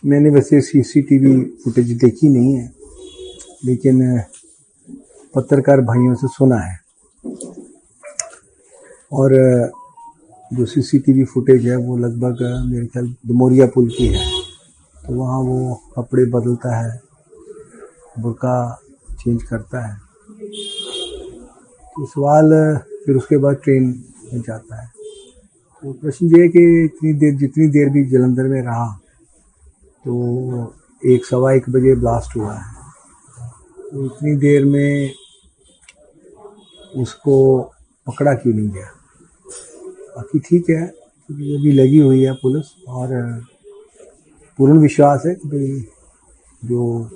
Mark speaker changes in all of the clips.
Speaker 1: मैंने वैसे CCTV footage देखी नहीं है, लेकिन पत्रकार भाइयों से सुना है। और जो सीसीटीवी फुटेज है वो लगभग मेरे ख्याल दमोरिया पुल की है। तो वहाँ वो कपड़े बदलता है, बुर्का चेंज करता है। तो सवाल फिर उसके बाद ट्रेन में जाता है। तो प्रश्न ये है कि जितनी देर भी जलंधर में रहा, तो 1-1:15 बजे ब्लास्ट हुआ है। तो इतनी देर में उसको पकड़ा क्यों नहीं गया? बाकी ठीक है, क्योंकि अभी लगी हुई है पुलिस, और पूर्ण विश्वास है कि भाई जो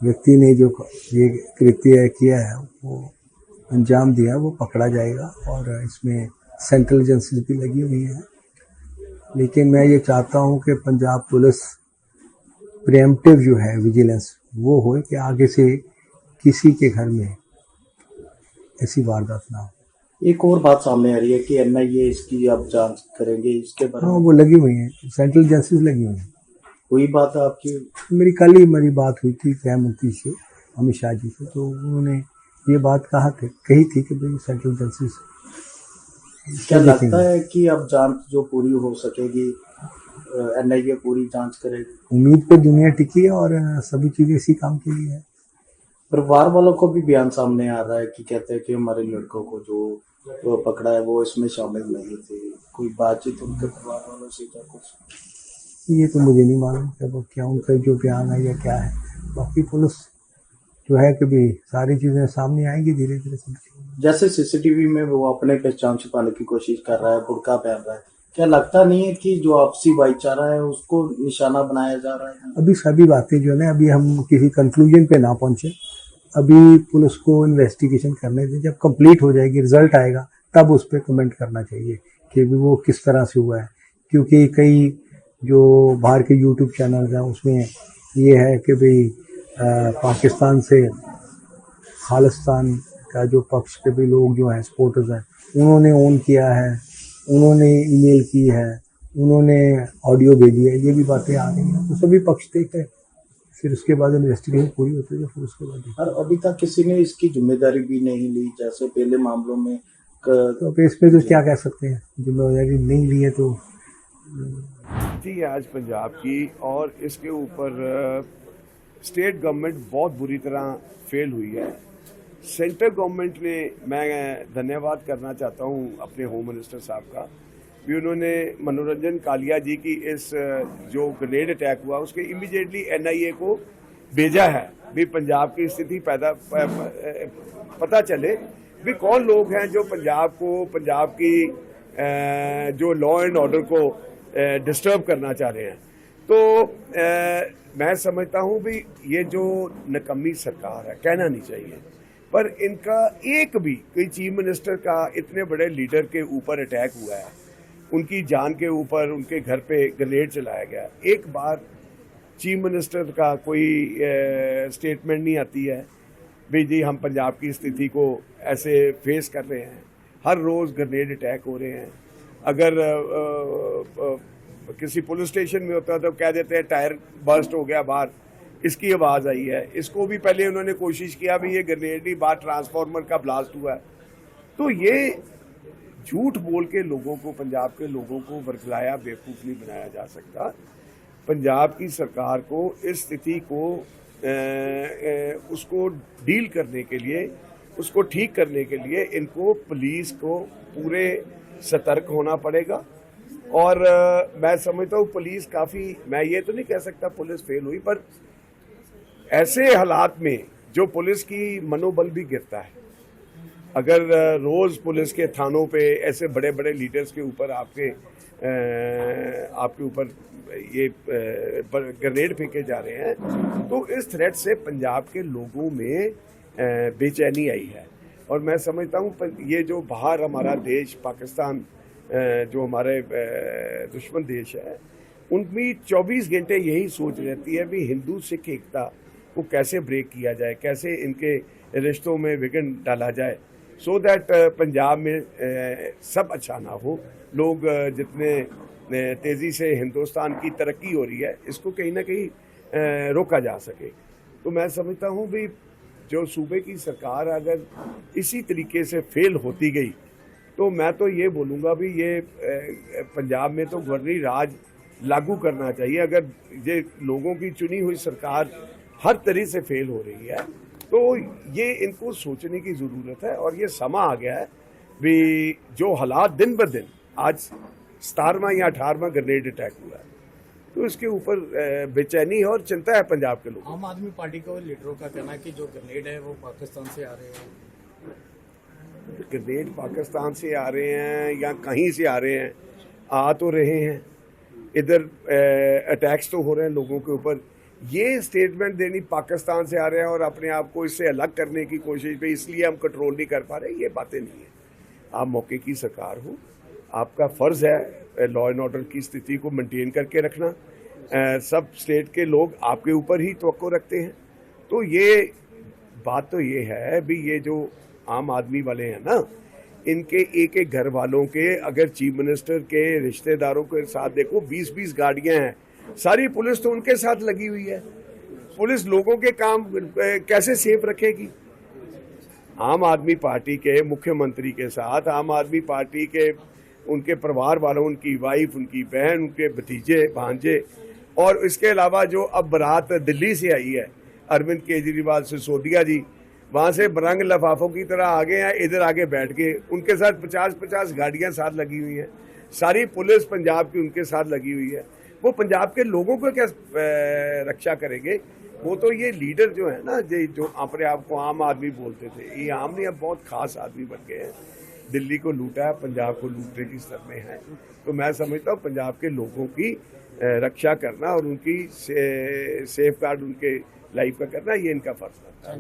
Speaker 1: व्यक्ति ने जो ये कृत्य किया है वो अंजाम दिया, वो पकड़ा जाएगा। और इसमें सेंट्रल एजेंसीज भी लगी हुई हैं। लेकिन मैं ये चाहता हूँ कि पंजाब पुलिस प्रिएम्प्टिव जो है विजिलेंस वो हो, कि आगे से किसी के घर में ऐसी वारदात ना हो।
Speaker 2: एक और बात सामने आ रही है कि एनआईए इसकी अब जांच करेंगे, इसके बारे
Speaker 1: हाँ,
Speaker 2: में
Speaker 1: वो लगी हुई हैं, सेंट्रल एजेंसीज लगी हुई हैं।
Speaker 2: कोई बात आपकी?
Speaker 1: मेरी कल ही मेरी बात हुई थी गृह मंत्री से, अमित शाह जी से। तो उन्होंने ये बात कही थी कि भाई सेंट्रल एजेंसीज
Speaker 2: क्या लगता है कि अब जांच जो पूरी हो सकेगी, एनआईए पूरी जांच करेगी?
Speaker 1: उम्मीद पे दुनिया टिकी है, और सभी चीजें इसी काम के लिए है।
Speaker 2: परिवार वालों को भी बयान सामने आ रहा है कि कहते हैं कि हमारे लड़कों को जो पकड़ा है वो इसमें शामिल नहीं थे। कोई बातचीत उनके परिवार वालों से क्या कुछ?
Speaker 1: ये तो मुझे नहीं मालूम कि वो क्या उनका जो बयान है या क्या है। बाकी पुलिस जो है कि भी सारी चीजें सामने आएंगी धीरे धीरे सब।
Speaker 2: जैसे सीसीटीवी में वो अपने पहचान छुपाने की कोशिश कर रहा है, बुर्का पहन रहा है, क्या लगता नहीं है कि जो आपसी भाईचारा है उसको निशाना बनाया जा रहा है?
Speaker 1: अभी सभी बातें जो है ना, अभी हम किसी कंक्लूजन पे ना पहुंचे। अभी पुलिस को इन्वेस्टिगेशन करने दें, जब कंप्लीट हो जाएगी, रिजल्ट आएगा, तब उस पर कमेंट करना चाहिए कि वो किस तरह से हुआ है। क्योंकि कई जो बाहर के यूट्यूब चैनल हैं उसमें ये है कि भाई पाकिस्तान से खालिस्तान का जो पक्ष के भी लोग जो हैं, सपोर्टर्स हैं, उन्होंने ऑन किया है, उन्होंने ईमेल की है, उन्होंने ऑडियो भेजी है, ये भी बातें आ रही हैं। तो सभी पक्ष देखे, फिर उसके बाद इन्वेस्टिगेशन पूरी होती है, फिर उसके बाद।
Speaker 2: और अभी तक किसी ने इसकी जिम्मेदारी भी नहीं ली, जैसे पहले मामलों में
Speaker 1: तो अब इसमें तो क्या कह सकते हैं, जिम्मेदारी नहीं ली है तो।
Speaker 3: थी आज पंजाब की, और इसके ऊपर स्टेट गवर्नमेंट बहुत बुरी तरह फेल हुई है। सेंट्रल गवर्नमेंट ने, मैं धन्यवाद करना चाहता हूं अपने होम मिनिस्टर साहब का, भी उन्होंने मनोरंजन कालिया जी की इस जो ग्रेनेड अटैक हुआ उसके इमीडिएटली एनआईए को भेजा है, भी पंजाब की स्थिति पता चले भी कौन लोग हैं जो पंजाब की जो लॉ एंड ऑर्डर को डिस्टर्ब करना चाह रहे हैं। तो मैं समझता हूं भी ये जो निकम्मी सरकार है, कहना नहीं चाहिए, पर इनका एक भी कोई चीफ मिनिस्टर का इतने बड़े लीडर के ऊपर अटैक हुआ है, उनकी जान के ऊपर उनके घर पे ग्रेनेड चलाया गया, एक बार चीफ मिनिस्टर का कोई स्टेटमेंट नहीं आती है भाई जी हम पंजाब की स्थिति को ऐसे फेस कर रहे हैं, हर रोज ग्रेनेड अटैक हो रहे हैं। अगर किसी पुलिस स्टेशन में होता है तो कह देते हैं टायर बर्स्ट हो गया बाहर, इसकी आवाज आई है। इसको भी पहले उन्होंने कोशिश किया भी ये ग्रेनेड ही बाहर ट्रांसफार्मर का ब्लास्ट हुआ है। तो ये झूठ बोल के लोगों को, पंजाब के लोगों को वर्गलाया, बेवकूफ नहीं बनाया जा सकता। पंजाब की सरकार को इस स्थिति को उसको डील करने के लिए, उसको ठीक करने के लिए इनको पुलिस को पूरे सतर्क होना पड़ेगा। और मैं समझता हूँ पुलिस काफी, मैं ये तो नहीं कह सकता पुलिस फेल हुई, पर ऐसे हालात में जो पुलिस की मनोबल भी गिरता है। अगर रोज पुलिस के थानों पे ऐसे बड़े बड़े लीडर्स के ऊपर आपके ऊपर ये ग्रेनेड फेंके जा रहे हैं, तो इस थ्रेट से पंजाब के लोगों में बेचैनी आई है। और मैं समझता हूँ ये जो बाहर हमारा देश पाकिस्तान जो हमारे दुश्मन देश है, उनकी 24 घंटे यही सोच रहती है भी हिंदू सिख एकता को कैसे ब्रेक किया जाए, कैसे इनके रिश्तों में विघ्न डाला जाए। सो दैट पंजाब में सब अच्छा ना हो, लोग जितने तेज़ी से हिंदुस्तान की तरक्की हो रही है इसको कहीं ना कहीं रोका जा सके। तो मैं समझता हूँ भी जो सूबे की सरकार अगर इसी तरीके से फेल होती गई तो मैं तो ये बोलूँगा भी ये पंजाब में तो गवर्नरी राज लागू करना चाहिए। अगर ये लोगों की चुनी हुई सरकार हर तरह से फेल हो रही है तो ये इनको सोचने की ज़रूरत है। और ये समा आ गया है भी जो हालात दिन ब दिन, आज 17वां या 18वां ग्रेनेड अटैक हुआ है तो इसके ऊपर बेचैनी है और चिंता है पंजाब के लोगों।
Speaker 4: आम आदमी पार्टी के लीडरों का कहना है कि जो ग्रेनेड है वो पाकिस्तान से आ रहे हैं।
Speaker 3: ग्रेनेड पाकिस्तान से आ रहे हैं या कहीं से आ रहे हैं, आ तो रहे हैं, इधर अटैक्स तो हो रहे हैं लोगों के ऊपर। ये स्टेटमेंट देनी पाकिस्तान से आ रहे हैं और अपने आप को इससे अलग करने की कोशिश पे इसलिए हम कंट्रोल नहीं कर पा रहे, ये बातें नहीं है। आप मौके की सरकार हो, आपका फ़र्ज़ है लॉ एंड ऑर्डर की स्थिति को मेंटेन करके रखना। सब स्टेट के लोग आपके ऊपर ही तवक्को रखते हैं। तो ये बात तो ये है भी ये जो आम आदमी वाले हैं ना, इनके एक एक घर वालों के अगर चीफ मिनिस्टर के रिश्तेदारों के साथ देखो 20-20 गाड़ियां हैं, सारी पुलिस तो उनके साथ लगी हुई है। पुलिस लोगों के काम कैसे सेफ रखेगी? आम आदमी पार्टी के मुख्यमंत्री के साथ आम आदमी पार्टी के उनके परिवार वालों, उनकी वाइफ, उनकी बहन, उनके भतीजे भांजे, और इसके अलावा जो अब बारात दिल्ली से आई है अरविंद केजरीवाल सिसोदिया जी, वहाँ से बरंग लफाफों की तरह आगे हैं, इधर आगे बैठ के उनके साथ 50-50 गाड़ियाँ साथ लगी हुई हैं। सारी पुलिस पंजाब की उनके साथ लगी हुई है। वो पंजाब के लोगों को क्या रक्षा करेंगे? वो तो ये लीडर जो है ना, जो अपने आप को आम आदमी बोलते थे, ये आम नहीं, अब बहुत खास आदमी बन गए हैं। दिल्ली को लूटा है, पंजाब को लूटने की स्तर में है। तो मैं समझता हूँ पंजाब के लोगों की रक्षा करना और उनकी सेफ गार्ड उनके लाइफ का करना, ये इनका फर्ज है।